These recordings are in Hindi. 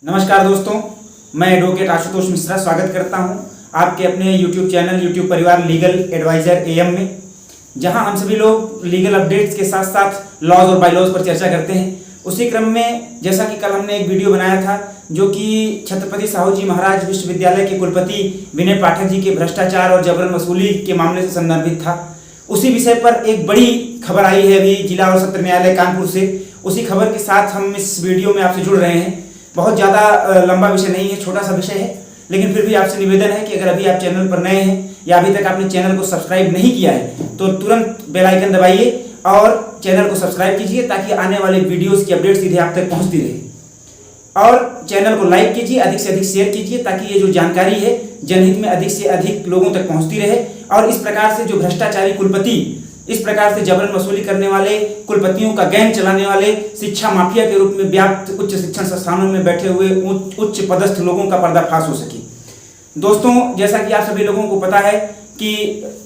नमस्कार दोस्तों, मैं एडवोकेट आशुतोष मिश्रा स्वागत करता हूं आपके अपने YouTube चैनल YouTube परिवार लीगल एडवाइजर AM में, जहां हम सभी लोग लीगल अपडेट्स के साथ साथ लॉज और बायलॉज पर चर्चा करते हैं। उसी क्रम में जैसा कि कल हमने एक वीडियो बनाया था जो कि छत्रपति साहू जी महाराज विश्वविद्यालय के कुलपति विनय पाठक जी के भ्रष्टाचार और जबरन वसूली के मामले से संदर्भित था, उसी विषय पर एक बड़ी खबर आई है अभी जिला और सत्र न्यायालय कानपुर से। उसी खबर के साथ हम इस वीडियो में आपसे जुड़ रहे हैं। बहुत ज़्यादा लंबा विषय नहीं है, छोटा सा विषय है, लेकिन फिर भी आपसे निवेदन है कि अगर अभी आप चैनल पर नए हैं या अभी तक आपने चैनल को सब्सक्राइब नहीं किया है तो तुरंत बेल आइकन दबाइए और चैनल को सब्सक्राइब कीजिए ताकि आने वाले वीडियोस की अपडेट सीधे आप तक पहुंचती रहे। और चैनल को लाइक कीजिए, अधिक से अधिक शेयर कीजिए ताकि ये जो जानकारी है जनहित में अधिक से अधिक लोगों तक पहुँचती रहे। और इस प्रकार से जो भ्रष्टाचारी कुलपति, इस प्रकार से जबरन वसूली करने वाले कुलपतियों का गैंग चलाने वाले, शिक्षा माफिया के रूप में व्याप्त उच्च शिक्षण संस्थानों में बैठे हुए उच्च पदस्थ लोगों का पर्दाफाश हो सके। दोस्तों, जैसा कि आप सभी लोगों को पता है कि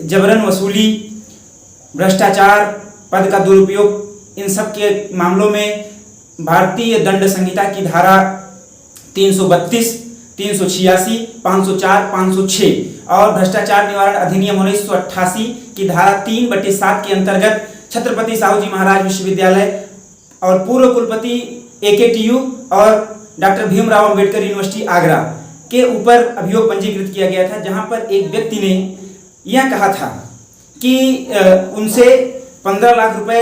जबरन वसूली, भ्रष्टाचार, पद का दुरुपयोग, इन सब के मामलों में भारतीय दंड संहिता की धारा 332, 386, 504, 506 और भ्रष्टाचार निवारण अधिनियम 1988 की धारा 3/7 के अंतर्गत छत्रपति साहू जी महाराज विश्वविद्यालय और पूर्व कुलपति AKTU और डॉक्टर भीमराव अंबेडकर यूनिवर्सिटी आगरा के ऊपर अभियोग पंजीकृत किया गया था, जहां पर एक व्यक्ति ने यह कहा था कि उनसे 15 लाख रुपए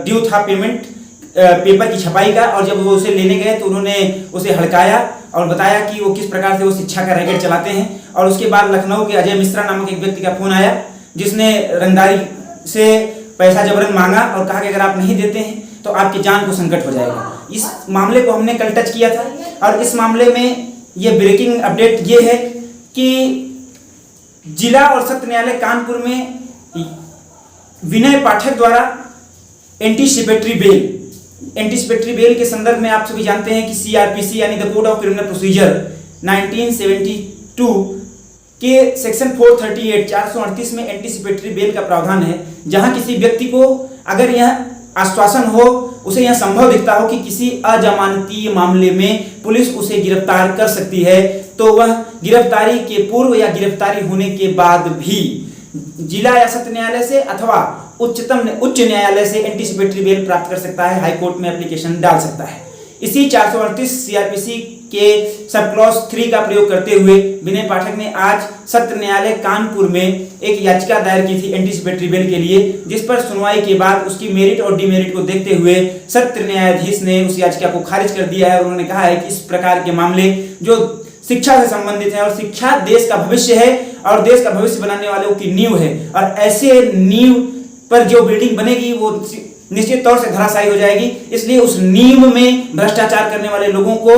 ड्यू था पेमेंट पेपर की छपाई का, और जब वो उसे लेने गए तो उन्होंने उसे हड़काया और बताया कि वो किस प्रकार से वो शिक्षा का रैकेट चलाते हैं। और उसके बाद लखनऊ के अजय मिश्रा नामक एक व्यक्ति का फोन आया जिसने रंगदारी से पैसा जबरन मांगा और कहा कि अगर आप नहीं देते हैं तो आपकी जान को संकट हो जाएगा। इस मामले को हमने कल टच किया था और इस मामले में ये ब्रेकिंग अपडेट ये है कि जिला और सत्र न्यायालय कानपुर में विनय पाठक द्वारा एंटीसिपेटरी बेल के संदर्भ में आप सभी जानते हैं कि CRPC यानी the code of criminal procedure 1972 के सेक्शन 438 में एंटीसिपेटरी बेल का प्रावधान है, जहां किसी व्यक्ति को अगर यह आश्वासन हो, उसे यह संभव दिखता हो कि किसी अजमानतीय मामले में पुलिस उसे गिरफ्तार कर सकती है, तो वह गिरफ्तारी के पूर्व या गिरफ्तारी होने के बाद भी जिला या सत्र न्यायालय से अथवा उच्च न्यायालय से एंटीसिपेटरी बेल प्राप्त कर सकता है, हाई कोर्ट में एप्लीकेशन डाल सकता है। इसी 438 CRPC के सब क्लॉज 3 का प्रयोग करते हुए विनय पाठक ने आज सत्र न्यायालय कानपुर में एक याचिका दायर की थी एंटीसिपेटरी बेल के लिए, जिस पर सुनवाई के बाद उसकी मेरिट और डिमेरिट को देखते हुए सत्र न्यायाधीश ने उस याचिका को खारिज कर दिया है। और उन्होंने कहा है कि इस प्रकार के मामले जो शिक्षा से संबंधित है, और शिक्षा देश का भविष्य है और देश का भविष्य बनाने वालों की नींव है, और ऐसे नींव पर जो बिल्डिंग बनेगी वो निश्चित तौर से धराशायी हो जाएगी। इसलिए उस नींव में भ्रष्टाचार करने वाले लोगों को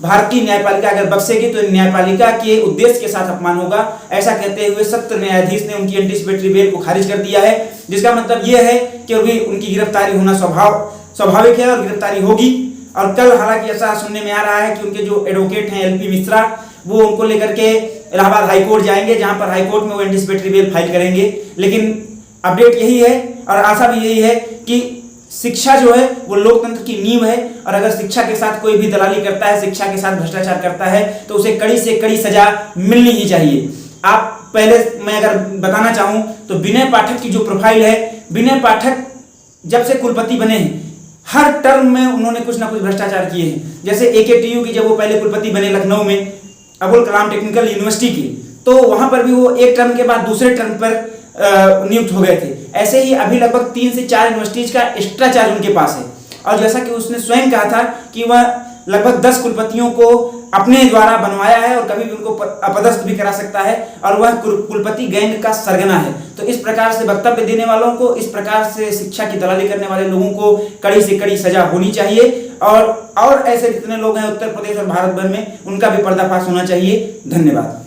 भारतीय न्यायपालिका अगर बख्शेगी तो न्यायपालिका के उद्देश्य के साथ अपमान होगा। ऐसा कहते हुए सत्र न्यायाधीश ने उनकी एंटीसिपेटरी बेल को खारिज कर दिया है, जिसका मतलब यह है कि अभी उनकी गिरफ्तारी होना स्वाभाविक है और गिरफ्तारी होगी। और कल हालांकि ऐसा सुनने में आ रहा है कि उनके जो एडवोकेट हैं LP मिश्रा, वो उनको लेकर के इलाहाबाद हाईकोर्ट जाएंगे, जहां पर हाईकोर्ट में वो एंटीसिपेटरी बेल फाइल करेंगे। लेकिन अपडेट यही है और आशा भी यही है कि शिक्षा जो है वो लोकतंत्र की नींव है, और अगर शिक्षा के साथ कोई भी दलाली करता है, शिक्षा के साथ भ्रष्टाचार करता है, तो उसे कड़ी से कड़ी सजा मिलनी ही चाहिए। आप पहले मैं अगर बताना चाहूं तो विनय पाठक की जो प्रोफाइल है, विनय पाठक जब से कुलपति बने हैं हर टर्म में उन्होंने कुछ ना कुछ भ्रष्टाचार किए हैं। जैसे AKTU की जब वो पहले कुलपति बने लखनऊ में अबुल कलाम टेक्निकल यूनिवर्सिटी की, तो वहां पर भी वो एक टर्म के बाद दूसरे टर्म पर नियुक्त हो गए थे। ऐसे ही अभी लगभग 3 से 4 यूनिवर्सिटीज का एक्स्ट्रा चार्ज उनके पास है। और जैसा कि उसने स्वयं कहा था कि वह लगभग 10 कुलपतियों को अपने द्वारा बनवाया है और कभी भी उनको अपदस्थ भी करा सकता है, और वह कुलपति गैंग का सरगना है। तो इस प्रकार से वक्तव्य देने वालों को, इस प्रकार से शिक्षा की दलाली करने वाले लोगों को कड़ी से कड़ी सजा होनी चाहिए। और ऐसे जितने लोग हैं उत्तर प्रदेश और भारत भर में, उनका भी पर्दाफाश होना चाहिए। धन्यवाद।